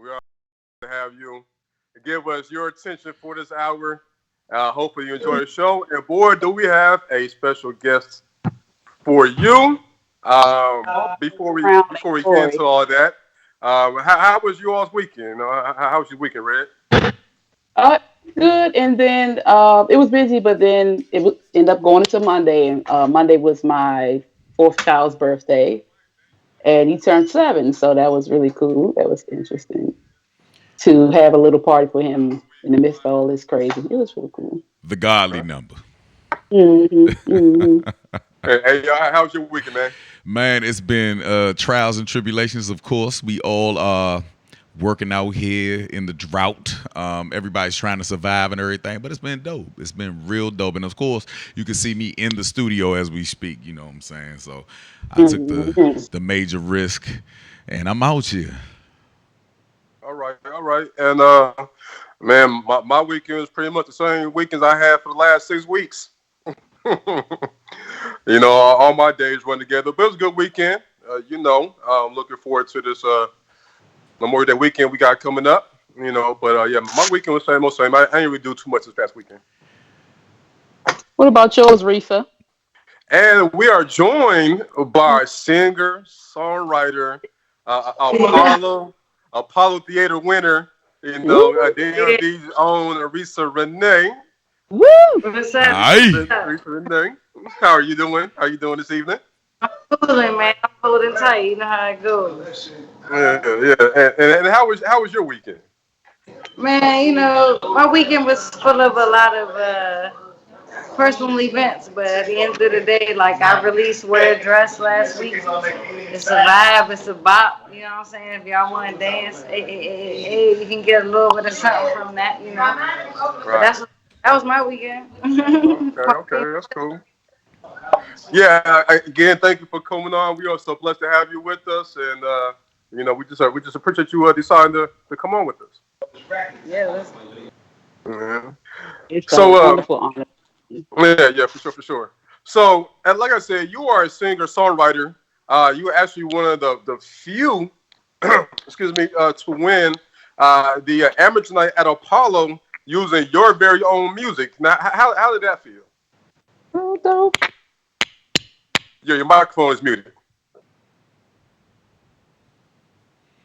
We are to have you give us your attention for this hour. Hopefully you enjoy the show. And boy, do we have a special guest for you. Before we Crown before we get into Glory. all that, how was you all's weekend? How was your weekend, Red? Uh, Good. And then it was busy, but then it would end up going into Monday. And Monday was my fourth child's birthday, and he turned 7. So that was really cool. That was interesting to have a little party for him in the midst of all this crazy. It was really cool. The godly number. Hmm. Hey, how was your weekend, man? Man, it's been trials and tribulations, of course. We all are working out here in the drought. Everybody's trying to survive and everything, but it's been dope. It's been real dope. And of course, you can see me in the studio as we speak, you know what I'm saying? So I took the major risk and I'm out here. All right. And man, my weekend was pretty much the same weekends I had for the last 6 weeks. All my days run together, but it was a good weekend. Looking forward to this Memorial Day weekend we got coming up. But yeah, my weekend was same old same. I didn't really do too much this past weekend. What about yours, Reesa? And we are joined by singer, songwriter, Apollo Theater winner, Woo! DMV's own Reesa Renee. Woo! What's up? Aye. Reesa Renee. How are you doing? How are you doing this evening? Cooling, man. I'm holding tight. You know how it goes. Yeah. And how was your weekend? Man, my weekend was full of a lot of personal events, but at the end of the day, like I released Wear a Dress last week. It's a vibe, it's a bop, you know what I'm saying? If y'all want to dance, you can get a little bit of something from that. But Right. that was my weekend. Okay, that's cool. Yeah, again, thank you for coming on. We are so blessed to have you with us, and we just appreciate you deciding to come on with us. Yeah, let's Yeah. It's a So, wonderful honor. yeah, for sure. So, and like I said, you are a singer songwriter. You are actually one of the few, excuse me, to win the amateur night at Apollo using your very own music. Now, how did that feel? Oh, dope. Your microphone is muted.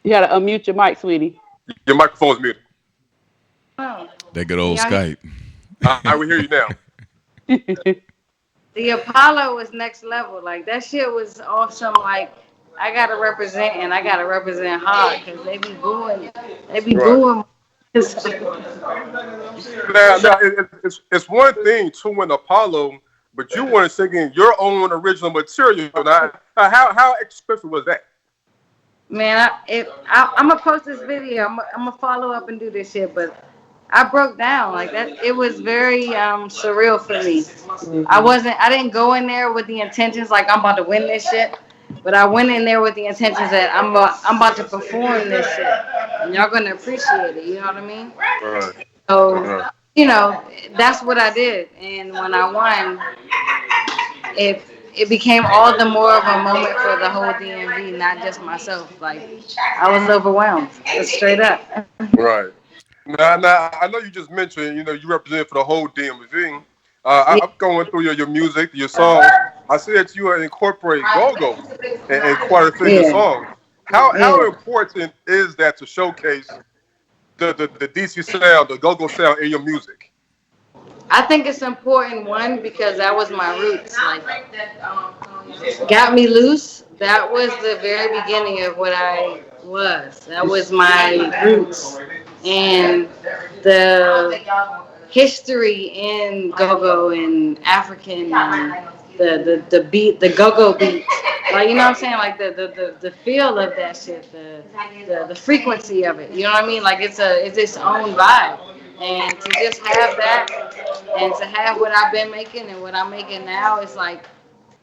You gotta unmute your mic, sweetie. Your microphone is muted. go. That good old Yeah, Skype. I will hear you now. the Apollo was next level. Like that shit was awesome. Like I gotta represent and I gotta represent hard because they be booing. They be Right. booing. Now it's one thing to win Apollo, but you weren't singing your own original material. Now, how expensive was that? Man, I'm gonna post this video. I'm gonna follow up and do this shit, but I broke down like that. It was very surreal for me. Hmm. I didn't go in there with the intentions like I'm about to win this shit, but I went in there with the intentions that I'm about to perform this shit, and y'all gonna appreciate it. You know what I mean? Right. So, Right. you know, that's what I did, and when I won, it it became all the more of a moment for the whole DMV, not just myself. Like I was overwhelmed, straight up. Right. Now, I know you just mentioned, you represent for the whole DMV. Yeah, I'm going through your music, your songs. I see that you incorporate go-go in quite a few of your yeah, songs. How yeah. important is that to showcase the DC sound, the go-go sound in your music? I think it's important one because that was my roots. Like got me loose. That was the very beginning of what I was. That was my roots, and the history in go-go and African and the beat, the go-go beat. Like you know what I'm saying? Like the feel of that shit, the frequency of it. You know what I mean? Like it's its own vibe. And to just have that and to have what I've been making and what I'm making now, it's like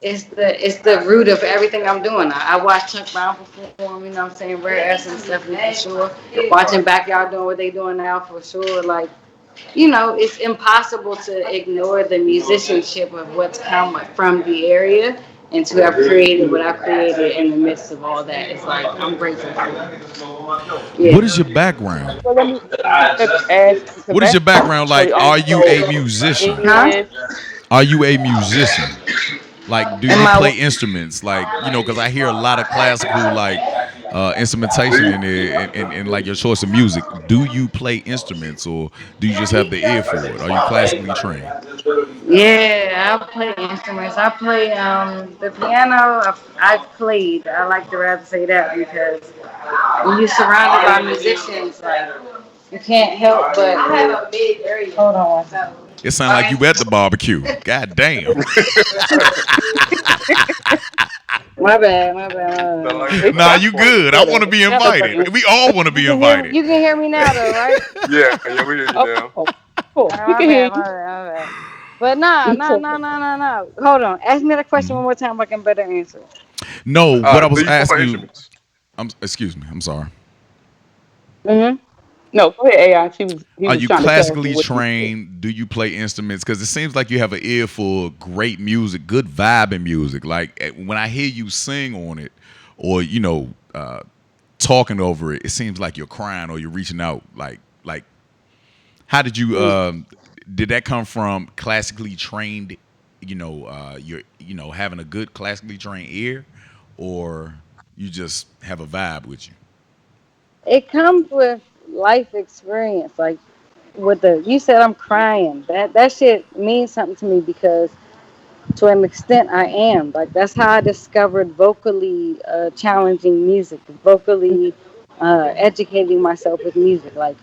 it's the root of everything I'm doing. I watch Chuck Brown perform, you know what I'm saying, Rare Essence and Stephanie for sure. Watching Backyard doing what they doing now for sure. Like, it's impossible to ignore the musicianship of what's come from the area and to have created what I created in the midst of all that. It's like I'm grateful for. What is Yeah. your background? So let me ask you, because What is that's your background so like? Are you a so musician? Huh? is Are you a musician? Like, do Am you I? play instruments? Like, because I hear a lot of classical like instrumentation in it, and like your choice of music. Do you play instruments, or do you just have the ear for it? Are you classically trained? Yeah, I play instruments. I play the piano. I've played. I like to rather say that because when you're surrounded by musicians, like you can't help but. Hold on one second. It sounds like you at the barbecue. God damn. My bad, my bad, Sound my like bad. you at it's the Nah, watch you party. good. I good want to at be invited. celebrating. We all want to be invited. You can hear me now though, right? Yeah, yeah, we hear you Oh, now. cool. We My can hear bad, my you. bad, my bad. But nah, nah, nah, nah, nah, nah. Hold on. Ask me the question one more time. I can better answer. No, what I Do was you play asking you. instruments? Excuse me. I'm sorry. Mhm. No, go ahead, AI. He Are was you trying to tell me classically what you said. trained? Do you play instruments? Because it seems like you have an ear for great music, good vibing music. Like when I hear you sing on it, or talking over it, it seems like you're crying or you're reaching out. Like how did you? Did that come from classically trained? You're having a good classically trained ear, or you just have a vibe with you. It comes with life experience. Like with the you said I'm crying. That shit means something to me because to an extent I am. Like that's how I discovered vocally challenging music, vocally educating myself with music. Like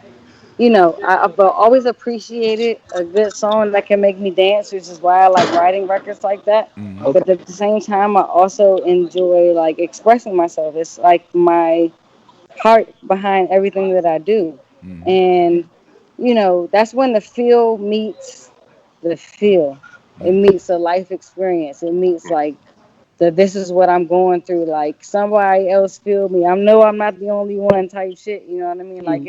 I've always appreciated a good song that can make me dance, which is why I like writing records like that. Mm-hmm. Okay. But at the same time, I also enjoy like expressing myself. It's like my heart behind everything that I do. Mm-hmm. And, that's when the feel meets the feel. It meets a life experience. It meets like this is what I'm going through. Like somebody else feel me. I know I'm not the only one type shit. You know what I mean? Like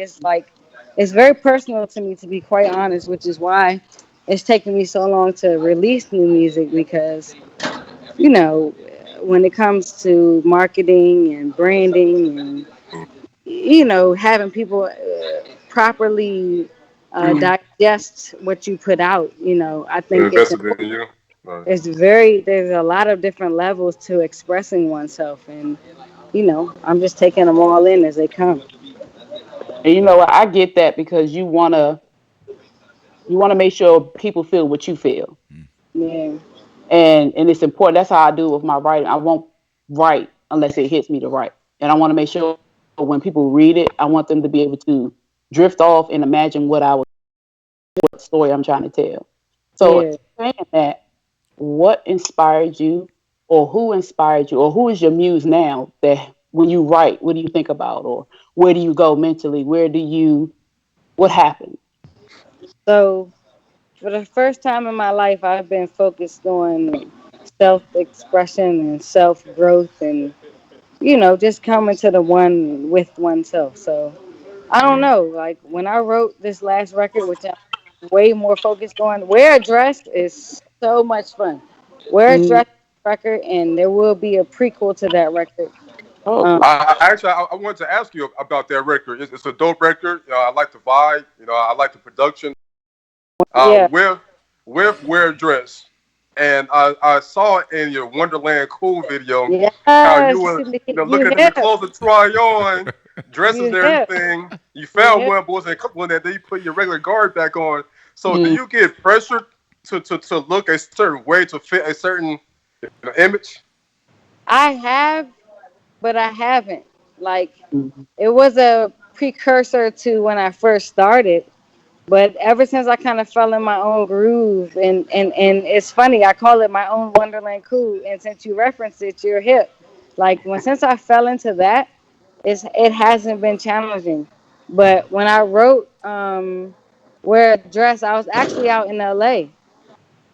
it's very personal to me to be quite honest, which is why it's taken me so long to release new music because, you know, when it comes to marketing and branding and having people properly digest what you put out. I think it's Invested in important. you. Right. There's a lot of different levels to expressing oneself, and I'm just taking them all in as they come. And I get that because you wanna make sure people feel what you feel, Yeah, and it's important. That's how I do with my writing. I won't write unless it hits me to write, and I want to make sure when people read it, I want them to be able to drift off and imagine what story I'm trying to tell. So yeah. saying that, what inspired you, or who inspired you, or who is your muse now? That when you write, what do you think about, or where do you go mentally? What happened? So for the first time in my life, I've been focused on self-expression and self-growth, and just coming to the one with oneself. So I don't know. Like when I wrote this last record, which I'm way more focused on, Wear Dressed is so much fun. Wear Mm. Dressed record, and there will be a prequel to that record. Oh, Um, cool. I wanted to ask you about that record. It's a dope record. I like the vibe. I like the production. yeah, With wear dress, and I saw in your Wonderland Cool video how you yes, were you looking at the hip, clothes to try on, dresses you and hip, everything. You you found hip. one, but wasn't a couple one that then you put your regular guard back on. So do Mm. you get pressured to look a certain way to fit a certain image? I have, but I haven't. Like Mm. it was a precursor to when I first started. But ever since I kind of fell in my own groove, and it's funny, I call it my own Wonderland Cool. And since you referenced it, you're hip. Like since I fell into that, it hasn't been challenging. But when I wrote Wear a Dress, I was actually out in LA,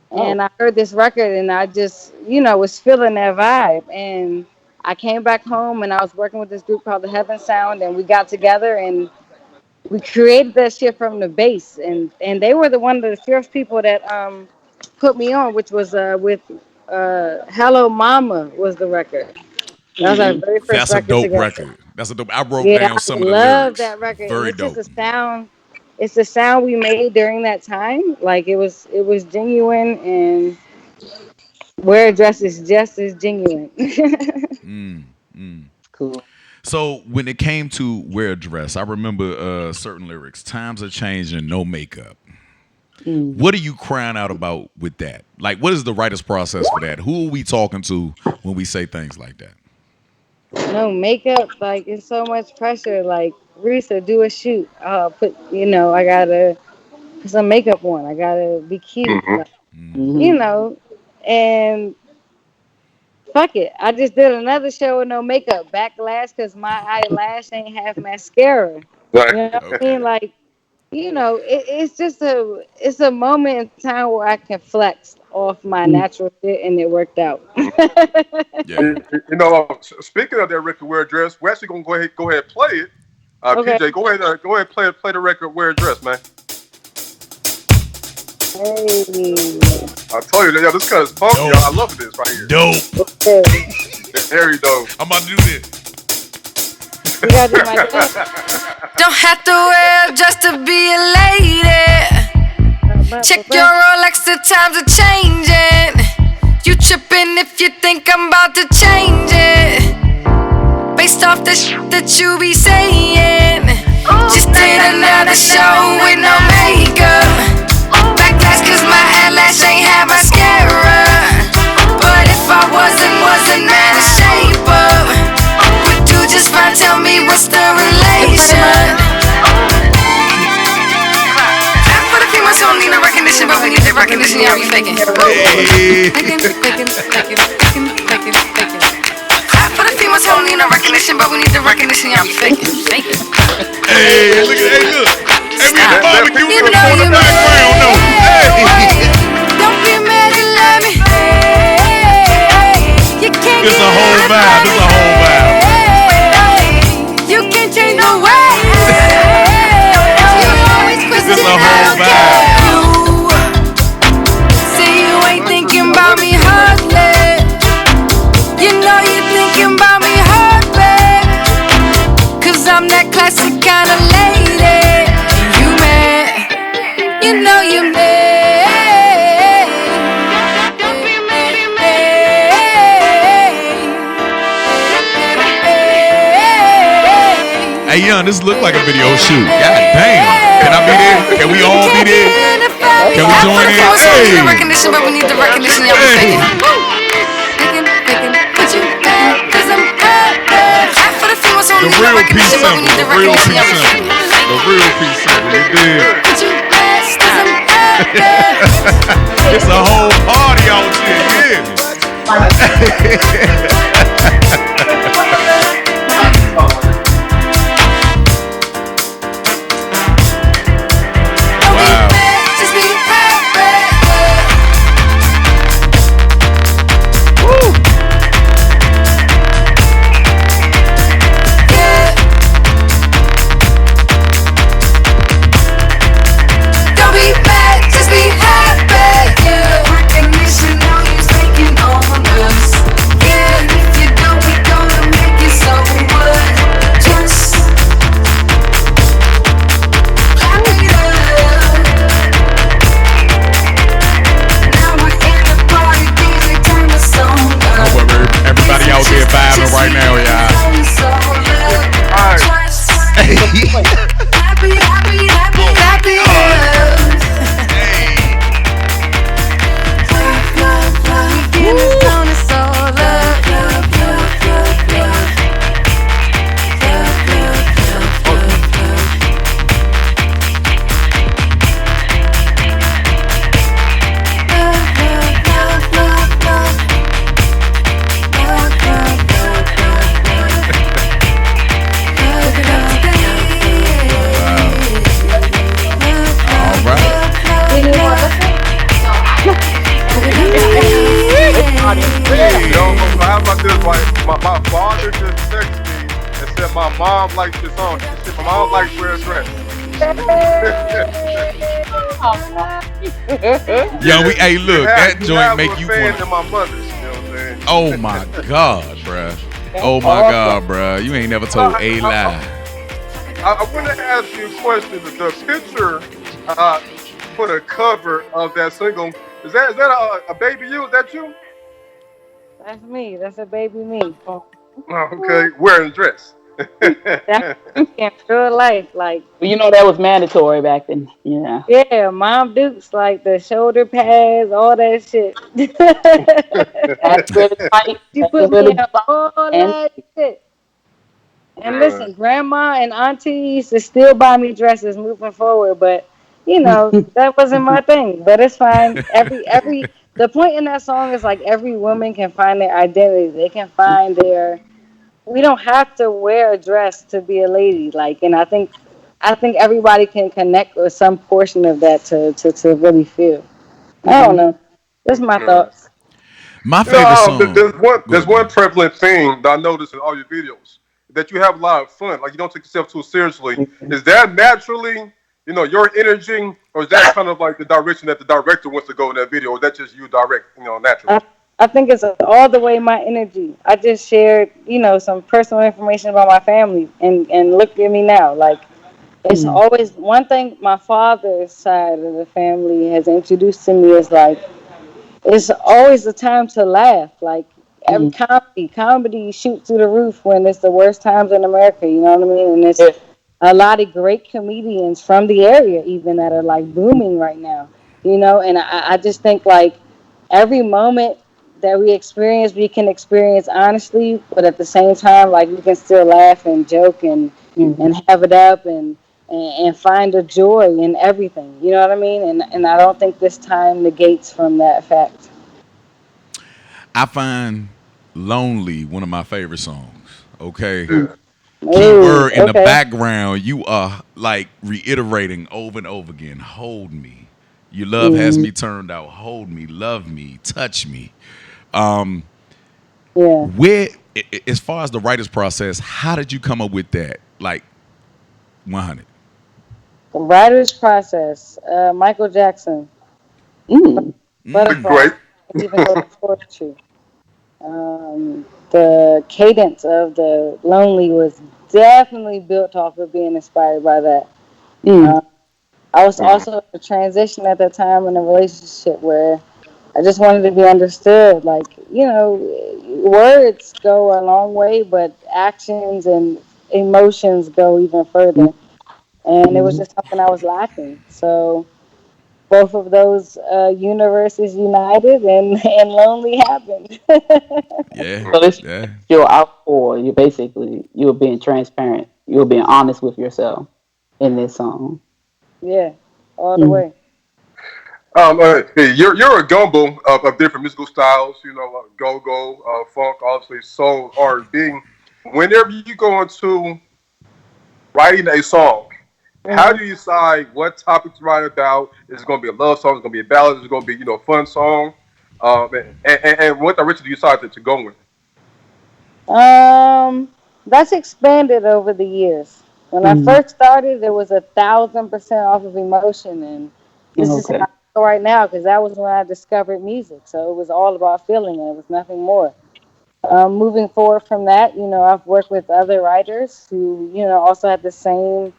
Oh, and I heard this record, and I just was feeling that vibe. And I came back home, and I was working with this group called the Heaven Sound, and we got together and we created that shit from the base, and they were the one of the first people that put me on, which was with Hello Mama was the record. That was our Mm-hmm. very first That's a record dope together. record. That's a dope. I wrote Yeah, down I some of the love lyrics. that record, and Very it's just dope. a sound. It's the sound we made during that time. Like it was genuine, and Wear a Dress is just as genuine. Cool. So when it came to wear a dress, I remember certain lyrics. Times are changing, no makeup. Mm. What are you crying out about with that? Like, what is the writer's process for that? Who are we talking to when we say things like that? No makeup, like it's so much pressure. Like Reesa, do a shoot. I gotta put some makeup on. I gotta be cute. Mm-hmm. Like, Mm-hmm. you know, and fuck it. I just did another show with no makeup. Backlash because my eyelash ain't have mascara. You Right. know what I Okay. mean? Like, it's a moment in time where I can flex off my natural shit, and it worked out. Yeah. Speaking of that record wear dress, we're actually gonna go ahead and play it. Okay. PJ, go ahead and play the record wear dress, man. Hey. I told you, yo, this cut is funky. Dope. Y'all. I love this right here. Dope. Okay. It's very dope. I'm about to do this. You gotta do my dance. Don't have to wear just to be a lady. Check your Rolex, the times are changing. You tripping if you think I'm about to change it. Based off the shit that you be saying. Just did another show with no makeup. Backlash cause my eyelash ain't have mascara. But if I wasn't out of shape up, would you just fine? Tell me what's the relation? For the females who don't need no recognition, but we need the recognition, y'all be faking. Hey. For the females who don't need no recognition, but we need the recognition, y'all be faking. Hey, look. Hey, look. Hey, we in the barbecue. We You in know the you background, though. Hey. don't get mad and love me. You can't It's get a whole rid of vibe. It's a whole vibe. me. You can't change the way. You always question It's a I whole don't care. Say you ain't thinking about me hardly. You know you're thinking about me hardly. Cause I'm that classic kind of lady. You mad. You know you mad. Hey, young, this look like a video shoot. God damn. Can I be there? Can we all be there? Can we join in? Hey. Hey. Recognition, but we need the recognition. Y'all be faking. Put you back, 'cause I'm bad. For the females who The need the real P recognition, but we simple. need The the real P recognition. Y'all be simple. faking. The real P simple. You dig? Put you back, 'cause I'm bad. It's a whole party out here. Yeah. Wow. Just be happy. Don't be mad, just be happy. Yeah. Recognition, now you're taking on us. Yeah, if you don't, we gonna make it so what? Just clap it up. Now we're in the party, DJ, turn the song I up. hope everybody out there vibing right now, y'all. Happy, happy, happy, happy love. Weekend is on, it's all love. All right. Yo, how about this? Like, my father just texted me and said my mom likes this song. She said my mom likes wear a dress. Yo, we hey look, that You joint have make a you fan wanna. in my mother. You know what I'm saying? Oh my god, bruh. That's Oh my awesome. god, bruh. You ain't never Uh, told a I, I, lie. I want to ask you a question. The picture uh, for the cover of that single is that a baby you? Is that you? That's me. That's a baby me. Oh, okay, wearing a dress. That in real life, like Well, that was mandatory back then. Yeah. yeah, Mom Dukes, like the shoulder pads, all that shit. That's really tight. She That's put me really in tight. all And that shit. And Right. listen, grandma and auntie used to still buy me dresses moving forward, but that wasn't my thing. But it's fine. Every the point in that song is like every woman can find their identity. They can find their we don't have to wear a dress to be a lady. Like and I think everybody can connect with some portion of that to really feel. I don't know. That's my Right. thoughts. My favorite song. Go There's ahead, one man. prevalent thing that I notice in all your videos that you have a lot of fun. Like you don't take yourself too seriously. Is that naturally, your energy, or is that kind of like the direction that the director wants to go in that video, or is that just you direct, naturally? I, I think it's all the way my energy. I just shared, some personal information about my family, and look at me now. Like it's mm, always one thing. My father's side of the family has introduced to me is like it's always a time to laugh. Like every mm, comedy shoots through the roof when it's the worst times in America. You know what I mean? And it's yeah, a lot of great comedians from the area even that are like booming right now. And I just think like every moment that we can experience honestly, but at the same time, like we can still laugh and joke mm, and have it up and find a joy in everything. You know what I mean? And I don't think this time negates from that fact. I find Lonely one of my favorite songs. Okay. mm, Yeah. Oh, Keyword in the okay. background, you are like reiterating over and over again. Hold me. Your love has mm, me turned out. Hold me, love me, touch me. Um, Yeah. where, as far as the writer's process, how did you come up with that? Like 100. The writer's process. Michael Jackson. mm, Butterfly. Great. And even go to poetry. The cadence of the Lonely was definitely built off of being inspired by that. mm, Uh, I was Mm. also in a transition at that time in a relationship where I just wanted to be understood. Like, words go a long way, but actions and emotions go even mm, further. And it was mm. just something I was lacking. So both of those universes united and Lonely happened. Yeah, So this yeah. you're out for you were being transparent. You were being honest with yourself in this song. Yeah, all the Mm, way. Hey, you're a gumbo of different musical styles. Go go, funk, obviously soul, R&B. Whenever you go into writing a song, how Hmm. do you decide what topic to write about? Is it going to be a love song? Is it going to be a ballad? Is it going to be a fun song? And what direction do you decide to go with? Um, that's expanded over the years. When I mm, first started, it was 1,000% off of emotion, and this is how okay. I feel right now because that was when I discovered music. So it was all about feeling, and it was nothing more. Moving forward from that, I've worked with other writers who, also had the same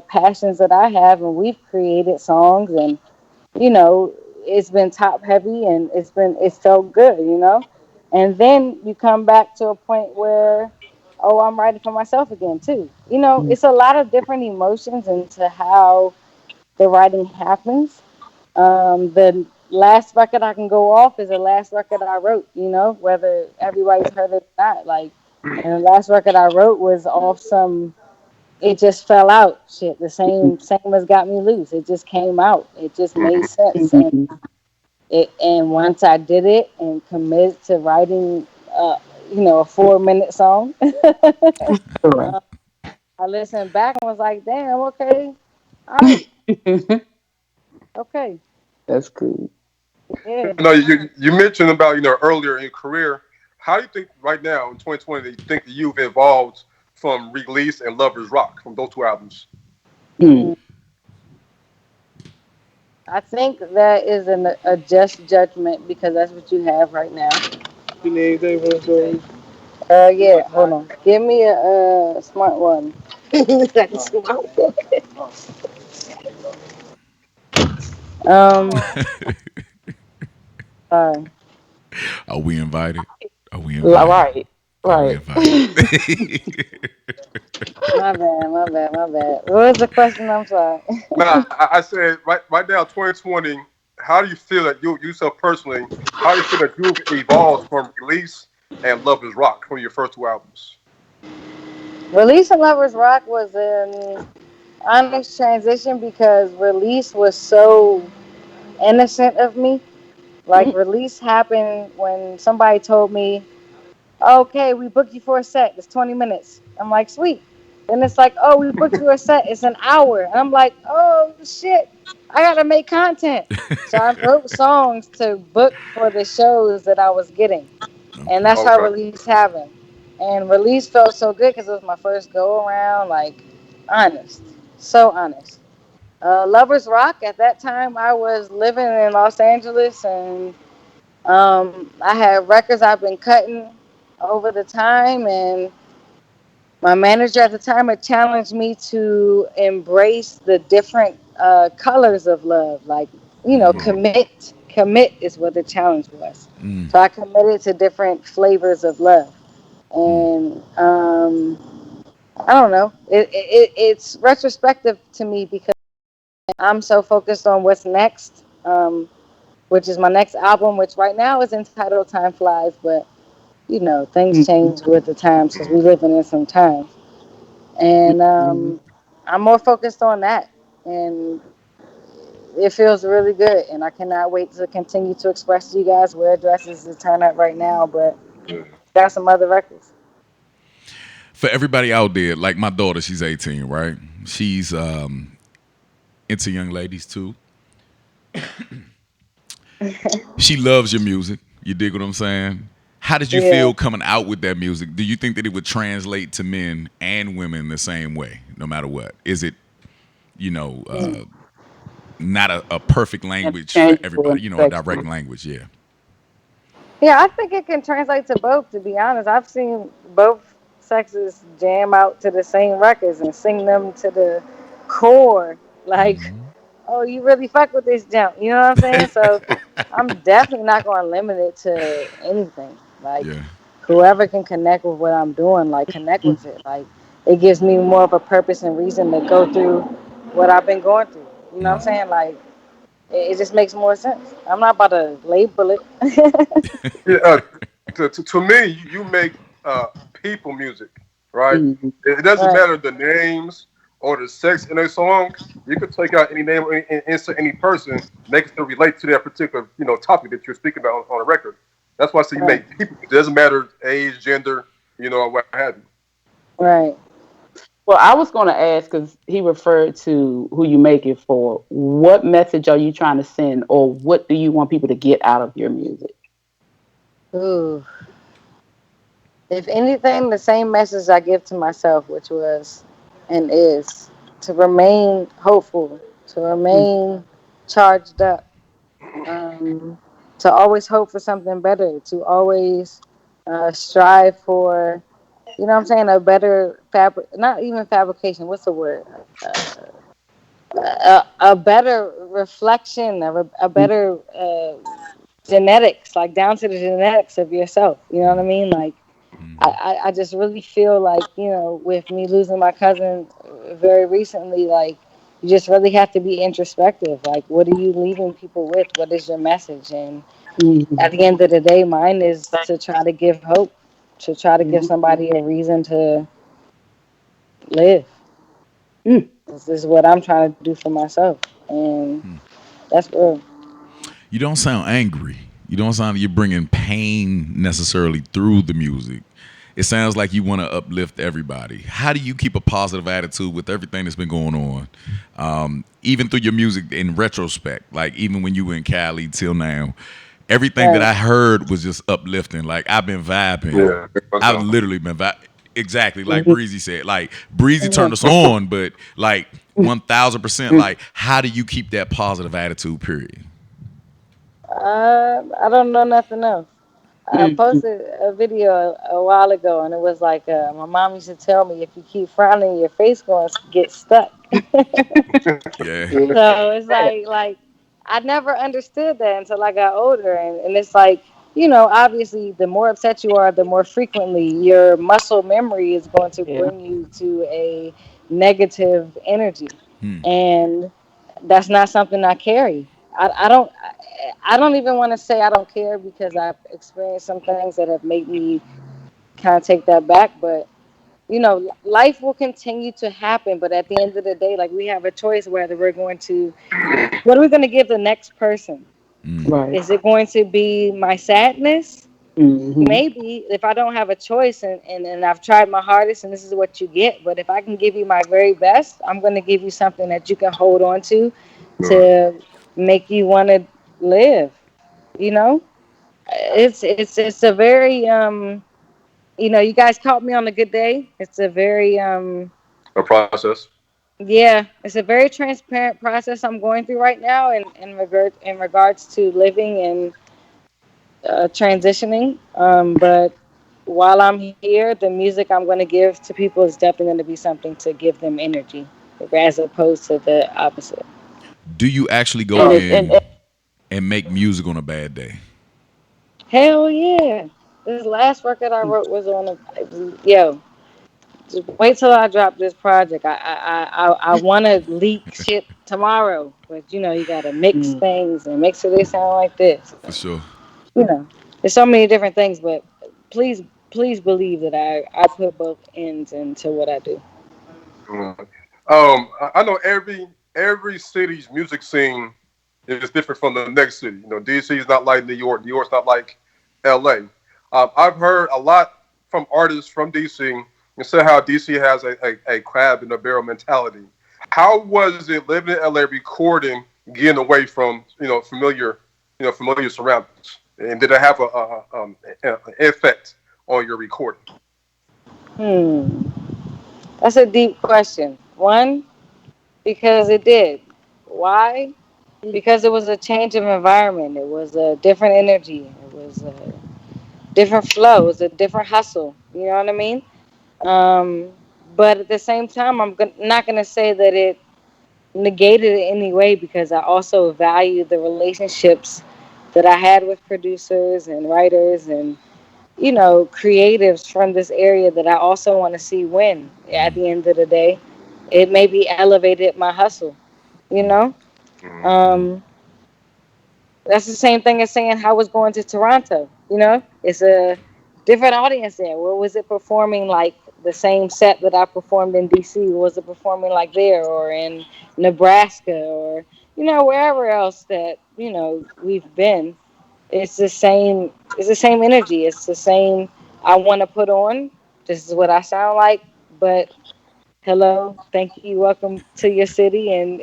passions that I have, and we've created songs, and you know, it's been top heavy and it's felt good. And then you come back to a point where, oh, I'm writing for myself again too. Mm, It's a lot of different emotions into how the writing happens. The last record I can go off is the last record I wrote, whether everybody's heard it or not. Like, and the last record I wrote was off some it just fell out shit the same as got me loose. It just came out. It just made Hmm. sense. and mm, it and once I did it and committed to writing a 4 minute song. correct. I listened back and was like, damn, okay, all right, okay, That's cool. yeah. You mentioned about earlier in your career. How do you think right now in 2020 that you think that you've evolved from Release and Lovers Rock from those two albums? Mm. I think that is a just judgment because that's what you have right now. You need anything for the Yeah. Hold on. Give me a smart one. Got a smart one. Um. Sorry. Are we invited? Are we invited? Right, Are we right. invited? My bad. My bad. My bad. What was the question? I'm sorry. Nah, I said right now, 2020. How do you feel that you yourself personally? How do you feel that you've evolved from Release and Love Is Rock from your first two albums? Release and Lovers Rock was an honest transition because Release was so innocent of me. Like Mm, Release happened when somebody told me, "Okay, we booked you for a set. It's 20 minutes." I'm like, "Sweet." Then it's like, "Oh, we booked you a set. It's an hour." And I'm like, "Oh shit, I gotta make content." So I wrote songs to book for the shows that I was getting, and Okay. that's how Okay. Release happened. And Release felt so good because it was my first go around. Like, honest, so honest. Lovers Rock. At that time, I was living in Los Angeles, and I had records I've been cutting over the time, and my manager at the time had challenged me to embrace the different colors of love. Like, commit. Commit is what the challenge was. Mm, So I committed to different flavors of love, and I don't know. It's retrospective to me because I'm so focused on what's next. Which is my next album, which right now is entitled "Time Flies," but things mm, change with the times because we living in some times, and mm. I'm more focused on that, and it feels really good, and I cannot wait to continue to express to you guys where dresses is turn up right now, but got some other records. for everybody out there, like my daughter, she's 18, right? She's into young ladies too. She loves your music. You dig what I'm saying? How did you Yeah. feel coming out with that music? Do you think that it would translate to men and women the same way, no matter what? Is it, you know, not a perfect language for Interchangeable everybody? and You know, a direct sexual. language. Yeah. Yeah, I think it can translate to both. To be honest, I've seen both sexes jam out to the same records and sing them to the core. Like, oh, you really fuck with this jump. You know what I'm saying? So, I'm definitely not going to limit it to anything. Like, Yeah. whoever can connect with what I'm doing, like, connect with it. Like, it gives me more of a purpose and reason to go through what I've been going through. You know what I'm saying? Like, it just makes more sense. I'm not about to label it. Yeah, to me, you make people music, right? Mhm. It doesn't Right. matter the names or the sex in a song. You could take out any name or insert any person, make it to relate to that particular topic that you're speaking about on a record. That's why I say you Right. make people. It doesn't matter age, gender, what have you. Right. Well, I was going to ask because he referred to who you make it for. What message are you trying to send, or what do you want people to get out of your music? Ooh. If anything, the same message I give to myself, which was and is to remain hopeful, to Mm, remain charged up, to always hope for something better, to always strive for, what I'm saying, a better fabric, not even fabrication, what's the word? A better reflection, a mm, better genetics, like down to the genetics of yourself. You know what I mean? Like, I just really feel like, with me losing my cousin very recently, like, you just really have to be introspective. Like, what are you leaving people with? What is your message? And mhm, at the end of the day, mine is to try to give hope, to try to give mhm, somebody a reason to live. mm. This is what I'm trying to do for myself. And that's real. You don't sound angry. You don't sound like you're bringing pain necessarily through the music. It sounds like you want to uplift everybody. How do you keep a positive attitude with everything that's been going on, even through your music in retrospect? Like even when you were in Cali till now, everything that Right. I heard was just uplifting. Like I've been vibing. Yeah, that's I've all. literally been vibing. exactly like Mhm. Breezy said. Like Breezy Yeah. turned us on, but like 1,000%. Like, how do you keep that positive attitude? Period. I don't know nothing else. I Mhm. posted a video a while ago, and it was like, my mom used to tell me, if you keep frowning, your face going to get stuck. Yeah. Yeah. So it's That. like I never understood that until I got older, and it's like, obviously, the more upset you are, the more frequently your muscle memory is going to Yeah. bring you to a negative energy, Hmm. and that's not something I carry. I don't even want to say I don't care, because I've experienced some things that have made me kind of take that back, but life will continue to happen. But at the end of the day, like, we have a choice whether we're going to, what are we going to give the next person? Mm. Right. Is it going to be my sadness? Mhm. Maybe, if I don't have a choice, and I've tried my hardest, and this is what you get. But if I can give you my very best, I'm going to give you something that you can hold on Right. to make you want to live. You know, it's a very you guys caught me on a good day. It's a very A process. yeah, it's a very transparent process I'm going through right now, in regards to living and transitioning. But while I'm here, the music I'm going to give to people is definitely going to be something to give them energy, as opposed to the opposite. Do you actually go And Uh, it in and make music on a bad day? Hell yeah! This last record I wrote was on yo. Just wait till I drop this project. I want to leak shit tomorrow, but you gotta mix mm, things and make sure they sound like this. For sure. You know, there's so many different things, but please, please believe that I put both ends into what I do. mm. I know every city's music scene is different from the next city. DC is not like New York. New York's not like LA. I've heard a lot from artists from DC and say how DC has a crab in a barrel mentality. How was it living in LA, recording, getting away from familiar surroundings, and did it have an effect on your recording? Hmm, that's a deep question. One, because it did. Why? Because it was a change of environment. It was a different energy. It was a different flow. It was a different hustle. You know what I mean? Um, but at the same time, not going to say that it negated it in any way, because I also value the relationships that I had with producers and writers and creatives from this area, that I also want to see win. At the end of the day, it maybe elevated my hustle. You know, Mm-hmm. um, that's the same thing as saying how was going to Toronto. It's a different audience there. What was it performing like? The same set that I performed in DC? Was it performing like there, or in Nebraska, or wherever else that we've been? It's the same. It's the same energy. It's the same. I want to put on. This is what I sound like. But hello, thank you, welcome to your city, and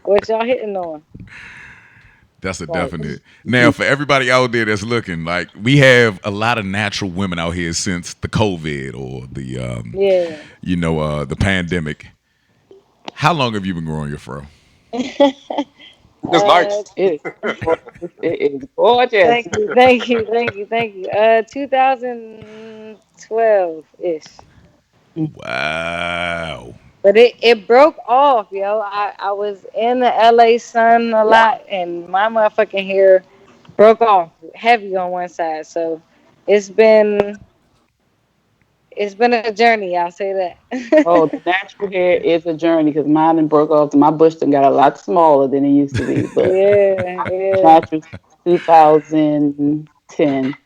what y'all hitting on? That's a Like, definite. Now, for everybody out there that's looking, like we have a lot of natural women out here since the COVID or yeah. the pandemic. How long have you been growing your fro? It's uh, nice. it is gorgeous. It is gorgeous. thank you. 2012 ish. Wow. But it broke off, yo. I was in the LA sun a lot, and my motherfucking hair broke off heavy on one side. So it's been it's been a journey. I'll say Oh, that. the natural hair is a journey because mine done broke off. My bush done got a lot smaller than it used to be. But Yeah, yeah, natural since 2010.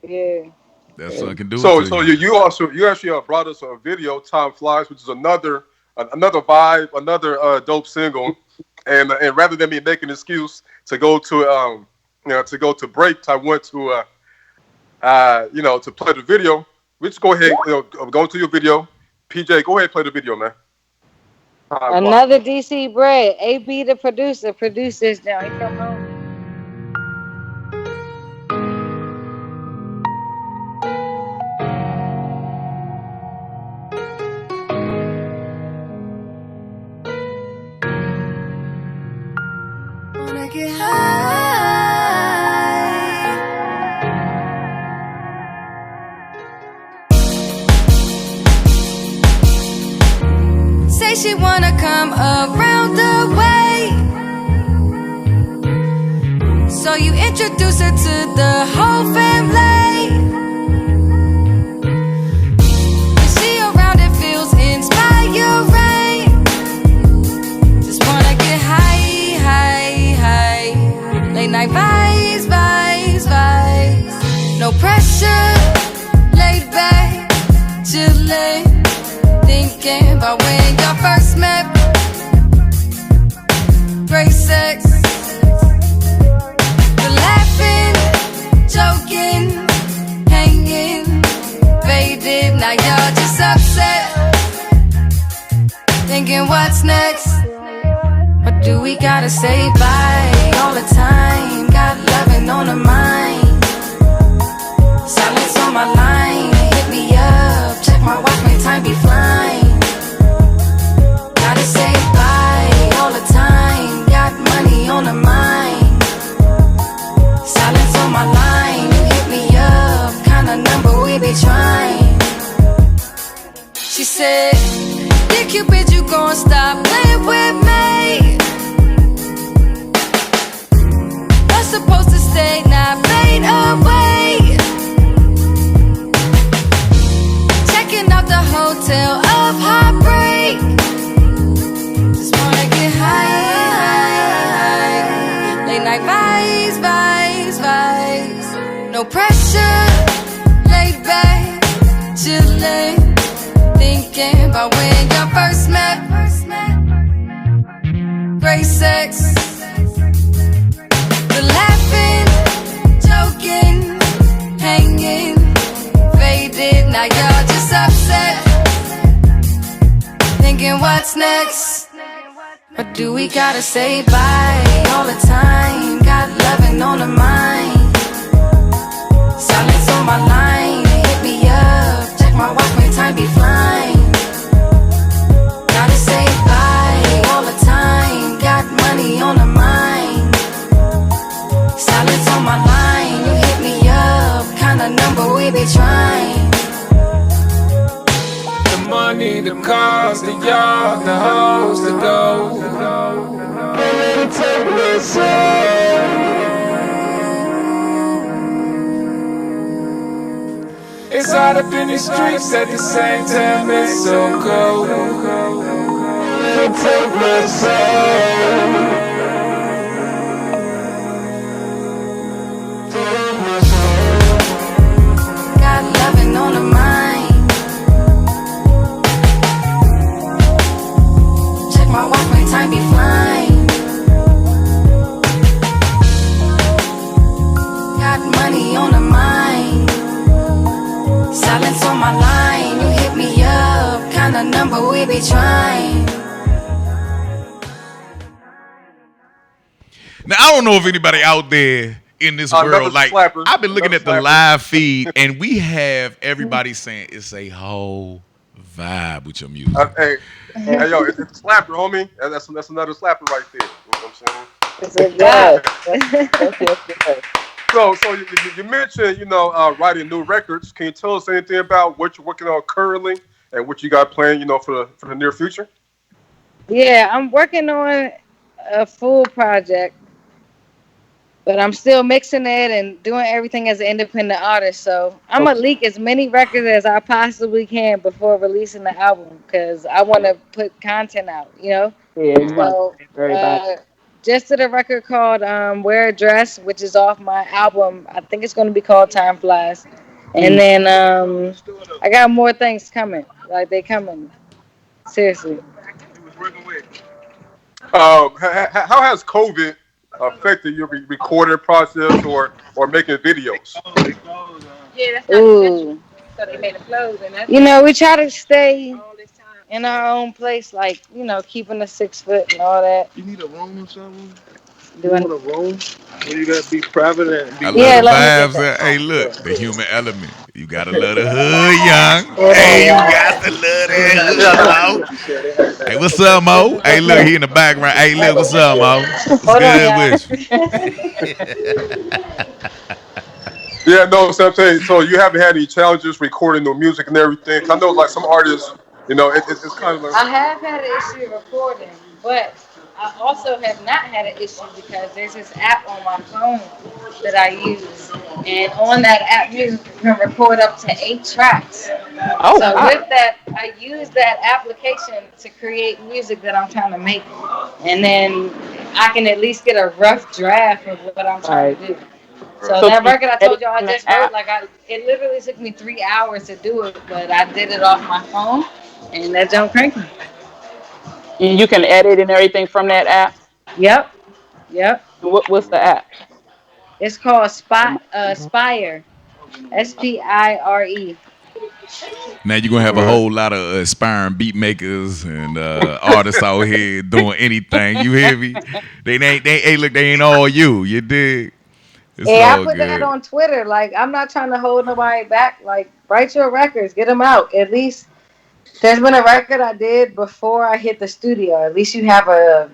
yeah. That Yeah. sun can do it So to so you. you actually brought us a video, "Time Flies," which is another vibe, another dope single, and rather than me making an excuse to go to break, I went to play the video. We just go ahead, go to your video. PJ, go ahead and play the video, man. Time Another Flies. DC bread. AB the producer produced this now. He from home. wanna get high. Say she wanna come around the way, so you introduce her to the whole family. When she around, it feels inspiring. Just wanna get high, high, high. Late night vibes, vibes, vibes. No pressure, laid back, chillin'. Thinking about when y'all first met. Great sex, the laughing, joking, hanging, faded. Now y'all just upset, thinking what's next. What do we gotta say bye all the time? Got loving on the mind, silence on my line. Hit me up, check my watch, my time be flying. Gotta say bye all the time. Got money on the mind, silence on my line. You hit me up, kinda number we be trying. She said, "Dear Cupid, you gon' stop playing with me. You're supposed to stay, not fade away. Checking out the hotel of heartbreak. Just wanna get high. Late night vibes, vibes, vibes. No pressure, laid back, chillin'. Thinking about when y'all first met. Great sex, the laughing, joking, hanging, faded. Now y'all just upset, thinking what's next. What do we gotta say bye all the time? Got loving on the mind, silence on my line. Hit me up, check my watch, my time be flying. Gotta say bye all the time. Got money on the mind, silence on my line. You hit me up, kinda number we be trying. The money, the cars, the yacht, the hoes, the gold. It's hot up in the streets at the same time, it's so cold. Take my soul. Got loving on the mind, check my watch, my time be flying. Got money on the mind, silence on my line. You hit me up, kinda number we be trying. Now I don't know if anybody out there in this Another world, like slapper. I've been looking Another at the slapper. live feed, and we have everybody saying it's a whole vibe with your music. Hey, yo, it's a slapper, homie. That's another slapper right there. You know what I'm It's a yes. Yes, yes. So you mentioned, writing new records. Can you tell us anything about what you're working on currently and what you got planned, for the near future? Yeah, I'm working on a full project, but I'm still mixing it and doing everything as an independent artist. So I'm gonna Okay. leak as many records as I possibly can before releasing the album because I want to put content out. Yeah, you want So to everybody. just did a record called "Wear a Dress," which is off my album. I think it's gonna be called "Time Flies." And then I got more things coming. Like they coming. Seriously. How has COVID affected your recording process or making videos? Ooh. We try to stay in our own place, like, keeping the 6 foot and all that. You need a room or something? You Doing, want a room where you gotta be private and be I love yeah, the let me get vibes. that. Hey, look, the human element. You gotta love the hood, young. Hold on, Hey, you y'all. got to love that hood, Mo. Hey, what's up, Mo? Hey, look, he in the background. Hey, look, what's up, Mo? What's Hold on, good y'all. with you? Yeah, no, so I'm saying, so you haven't had any challenges recording the music and everything. 'Cause I know, like some artists, it's kind of like, I have had an issue recording, but I also have not had an issue because there's this app on my phone that I use, and on that app you can record up to 8 tracks. Oh So wow. with that, I use that application to create music that I'm trying to make, and then I can at least get a rough draft of what I'm trying Right. to do. So So that can you record I edit told y'all I from the just wrote, app? like it literally took me 3 hours to do it, but I did it off my phone, and that jump cranky. And you can edit and everything from that app. Yep, yep. And what's the app? It's called That Spot might be more. Spire, Spire. Now you're gonna have a whole lot of aspiring beat makers and artists out here doing anything. You hear me? Hey, look, they ain't all you. You dig? It's Hey, I all put that good. on Twitter. Like, I'm not trying to hold nobody back. Like, write your records, get them out. At least there's been a record I did before I hit the studio. At least you have a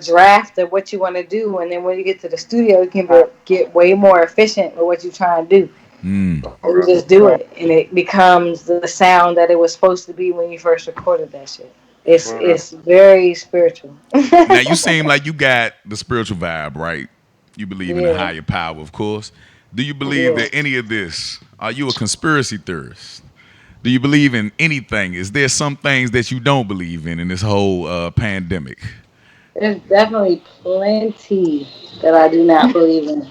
draft of what you want to do, and then when you get to the studio, you can get way more efficient with what you're trying to do. Mm. You just do it, and it becomes the sound that it was supposed to be when you first recorded that shit. It's very spiritual. Now you seem like you got the spiritual vibe, right? You believe in a Yeah, higher power, of course. Do you believe yeah. that any of this? Are you a conspiracy theorist? Do you believe in anything? Is there some things that you don't believe in this whole pandemic? There's definitely plenty that I do not believe in.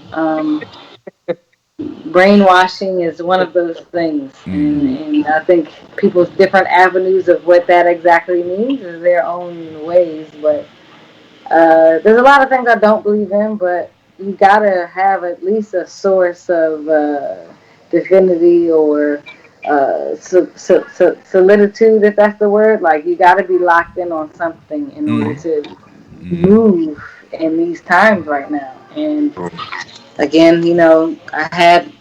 Brainwashing is one of those things, Mm-hmm. and I think people's different avenues of what that exactly means is their own ways. But there's a lot of things I don't believe in, but you gotta have at least a source of divinity or soliditude, if that's the word. Like you gotta be locked in on something in order Mm-hmm. to Mm-hmm. move in these times right now. And again, I had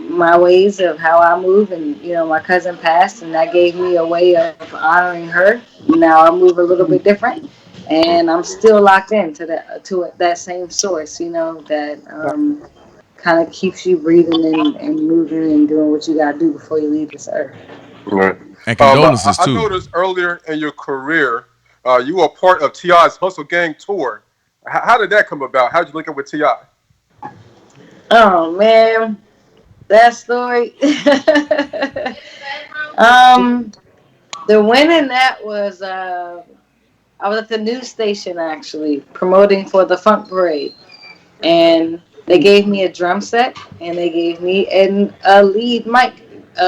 my ways of how I move, and my cousin passed, and that gave me a way of honoring her. Now I move a little bit different, and I'm still locked into that same source, that kind of keeps you breathing and moving and doing what you gotta do before you leave this earth. right. And I condolences I too. noticed earlier in your career, you were part of Ti's Hustle Gang tour. How did that come about? How did you link up with Ti? Oh man, that story. um, the winning that was I was at the news station actually promoting for the Funk Parade, and they gave me a drum set and they gave me a lead mic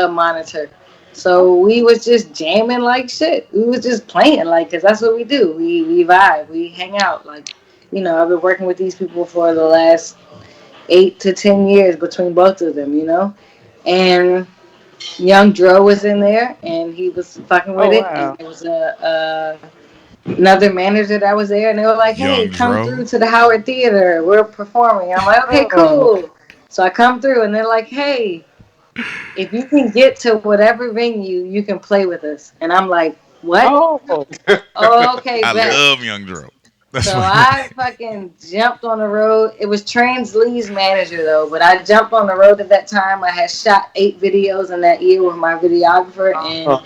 monitor. So we was just jamming like shit. We was just playing like, cause that's what we do. We vibe. We hang out. Like, I've been working with these people for the last 8 to 10 years between both of them. And Young Dro was in there and he was fucking with Oh it. And wow. there was another manager that was there, and they were like, "Hey, Young come Dro. through to the Howard Theater. We're performing." I'm like, "Okay, Oh. cool." So I come through, and they're like, "Hey, if you can get to whatever venue, you can play with us." And I'm like, "What?" Oh. Oh, okay, I bet. love Young Dro. That's So what. I fucking jumped on the road. It was Trans Lee's manager though, but I jumped on the road at that time. I had shot 8 videos in that year with my videographer, and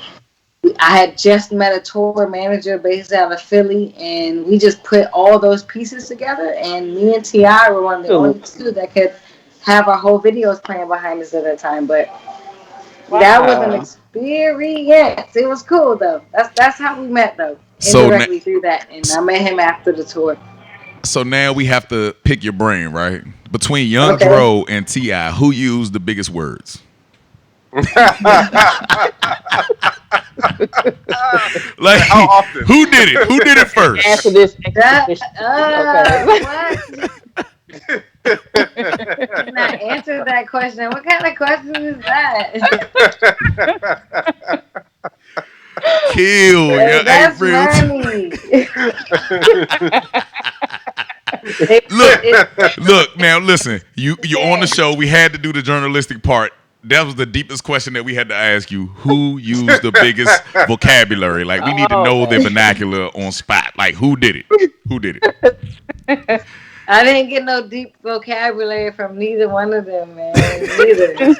I had just met a tour manager based out of Philly, and we just put all those pieces together. And me and Ti were one of the Ooh. only two that could have our whole videos playing behind us at that time. But that was an Wow. experience. It was cool though. That's how we met though, So, indirectly through that. And I met him after the tour. so now we have to pick your brain, right? Between Young Okay. Dro and Ti, who used the biggest words? Like, How often? who did it? Who did it Answer first? this That expeditiously. Okay. what? Can I answer that question? What kind of question is that? Kill, yeah. Hey, That's real. funny. It, Look, it, look. Now, listen. You're on the show. We had to do the journalistic part. that was the deepest question that we had to ask you. Who used the biggest vocabulary? Like, we need to know the vernacular on spot. Like, who did it? Who did it? I didn't get no deep vocabulary from neither one of them, man. Neither.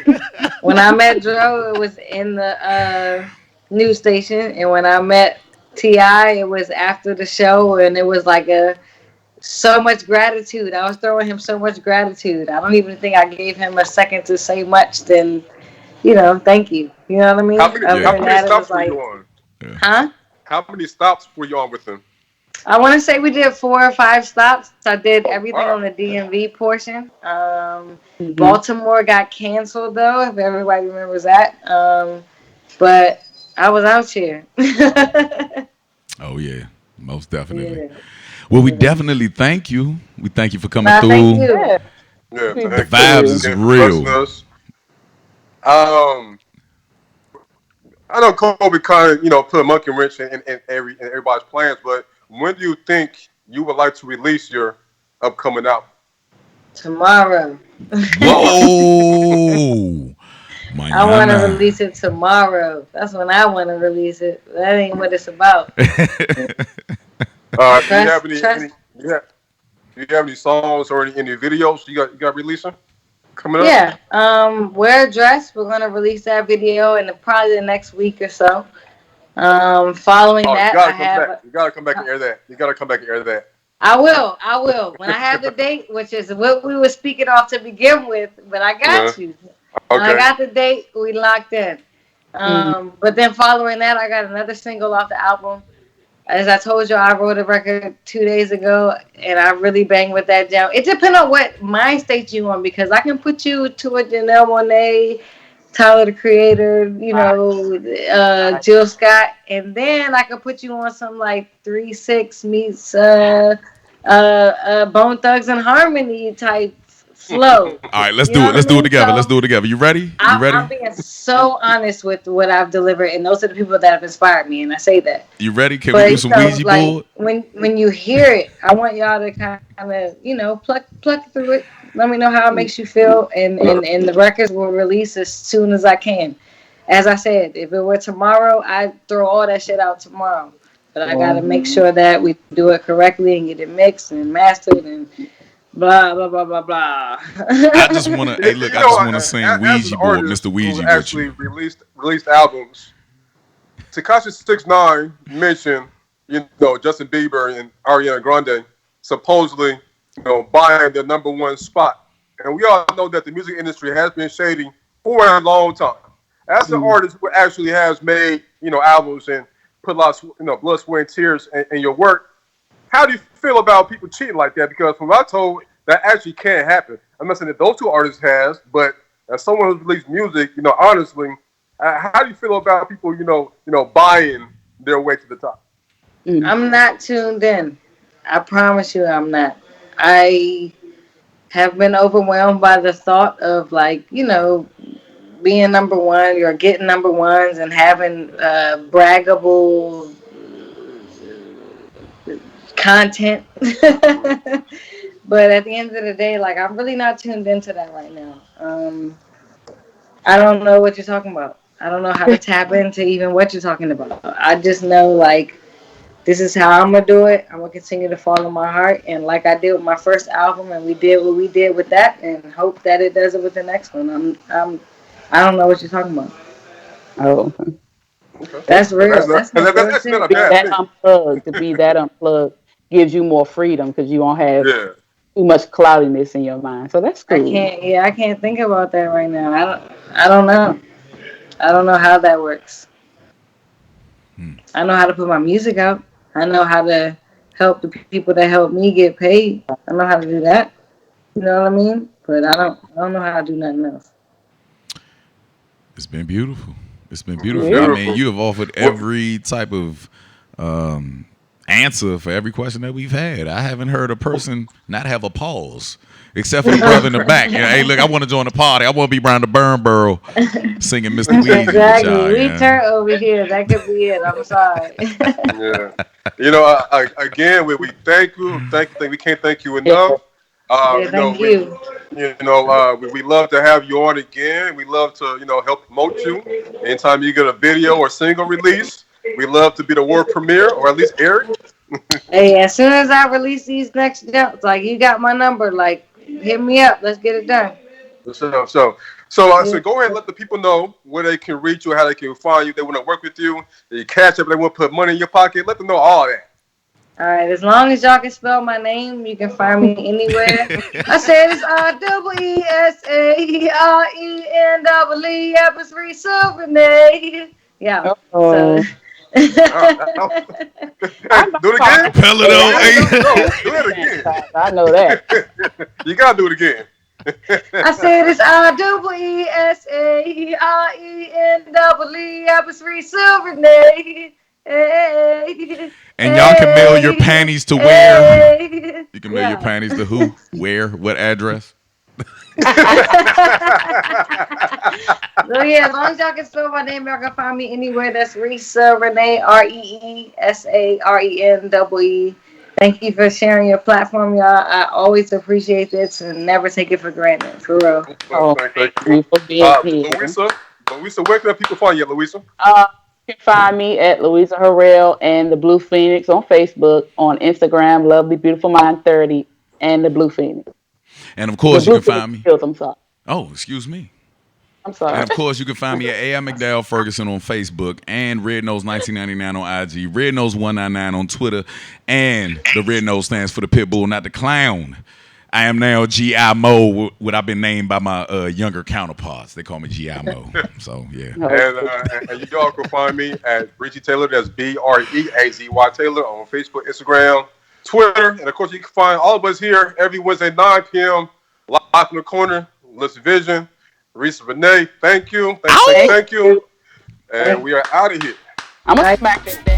When I met Dro, it was in the news station, and when I met Ti, it was after the show, and it was like so much gratitude. I was throwing him so much gratitude. I don't even think I gave him a second to say much. Then, thank you. You know what I mean? How many stops were you on? Yeah. Huh? How many stops were you on with him? I want to say we did 4 or 5 stops. I did everything on the DMV portion. Baltimore got canceled, though, if everybody remembers that. But I was out here. Oh, yeah. Most definitely. Yeah. Well, we definitely thank you. We thank you for coming Nah, through. thank you. Yeah. Yeah, The vibes is real. I know COVID kind of, put a monkey wrench in everybody's plans, but when do you think you would like to release your upcoming album? Tomorrow. Whoa. I want to release it tomorrow. That's when I want to release it. That ain't what it's about. Do you have any songs or any videos you got releasing coming up? Yeah. Wear a Dress. We're gonna release that video in probably the next week or so. Following that, you gotta come back and air that. You gotta come back and air that. I will. When I have the date, which is what we were speaking off to begin with, but I got you. When I got the date, we locked in. But then following that, I got another single off the album. As I told you, I wrote a record 2 days ago, and I really bang with that jam. It depends on what mind state you on, because I can put you to a Janelle Monáe, Tyler the Creator, Jill Scott, and then I can put you on some like 3-6 meets Bone Thugs and Harmony type flow. All right, let's do it. Let's do it together. Let's do it together. You ready? You ready? I'm being so honest with what I've delivered, and those are the people that have inspired me, and I say that. You ready? Can we do some Ouija board? When you hear it, I want y'all to kind of pluck through it. Let me know how it makes you feel, and the records will release as soon as I can. As I said, if it were tomorrow, I'd throw all that shit out tomorrow. But I gotta make sure that we do it correctly and get it mixed and mastered and blah blah blah blah blah. I just wanna I just wanna sing Ouija board, Mr. Ouija. Who actually released albums. Tekashi 6ix9ine mentioned, Justin Bieber and Ariana Grande supposedly, buying the #1 spot. And we all know that the music industry has been shady for a long time. As an artist who actually has made, albums and put a lot of, blood, sweat, and tears in your work, how do you feel about people cheating like that? Because from what I told, that actually can't happen. I'm not saying that those two artists has, but as someone who's released music, honestly, how do you feel about people, buying their way to the top? I'm not tuned in. I promise you I'm not. I have been overwhelmed by the thought of being #1 or getting #1s and having braggable content. But at the end of the day, I'm really not tuned into that right now. I don't know what you're talking about. I don't know how to tap into even what you're talking about. I just know this is how I'm gonna do it. I'm gonna continue to follow my heart, and like I did with my first album, and we did what we did with that, and hope that it does it with the next one. I don't know what you're talking about. Oh, Okay. That's real. That's not a bad thing. To be that unplugged gives you more freedom because you won't have too much cloudiness in your mind. So that's cool. I can't think about that right now. I don't know. I don't know how that works. I know how to put my music out. I know how to help the people that help me get paid. I know how to do that. You know what I mean? But I don't know how to do nothing else. It's been beautiful. It's been beautiful. I mean, you have offered every type of answer for every question that we've had. I haven't heard a person not have a pause, except for the brother in the back. Hey, look, I want to join the party. I want to be around the burn barrel singing Mr. Weezy. Exactly. We turn over here. That could be it. I'm sorry. Again, we thank you. We can't thank you enough. Yeah, You know, thank you. we love to have you on again. We love to, help promote you. Anytime you get a video or single release, we love to be the world premiere or at least air it. Hey, as soon as I release these next jumps, like you got my number, like hit me up. Let's get it done. So go ahead and let the people know where they can reach you, how they can find you. They want to work with you. They catch up. They want to put money in your pocket. Let them know all that. All right, as long as y'all can spell my name, you can find me anywhere. I said it's Reesa. Yep, it's Reesa Renee. Yeah. So. Oh, Uh, I know do it how to again. Acapella say. though, I hey. No, do know it again. I know that. You gotta do it again. I said it's Reesa. Yep, it's Reesa Renee. Hey, And y'all can mail your hey, panties to where? hey. You can mail your Yeah. panties to who? Where? What address? So yeah, as long as y'all can spell my name, y'all can find me anywhere. That's Reesa Renee, ReeSaRenee. Thank you for sharing your platform, y'all. I always appreciate this and never take it for granted. For real. Well, Oh, thank thank you. you for being here. Louisa, where can people find you, Louisa? You can find me at Louisa Harrell and the Blue Phoenix on Facebook, on Instagram, Lovely Beautiful Mind 30, and the Blue Phoenix. And of The course, you Blue can Phoenix find me. Hills, I'm sorry. Oh, excuse me. I'm And sorry. of course, you can find me at AI McDowell Ferguson on Facebook and Red Nose 1999 on IG, Red Nose 199 on Twitter, and the Red Nose stands for the Pitbull, not the clown. I am now GI Mo, what I've been named by my younger counterparts. They call me GI Mo. So yeah. And Okay. y'all can find me at Breezy Taylor. That's BREAZY Taylor on Facebook, Instagram, Twitter, and of course you can find all of us here every Wednesday 9 p.m. live in the corner. Listen Vision, Reesa Renee. Thank you, Thank thank you, you. and we are out of here. I'm All going to right. smack that down.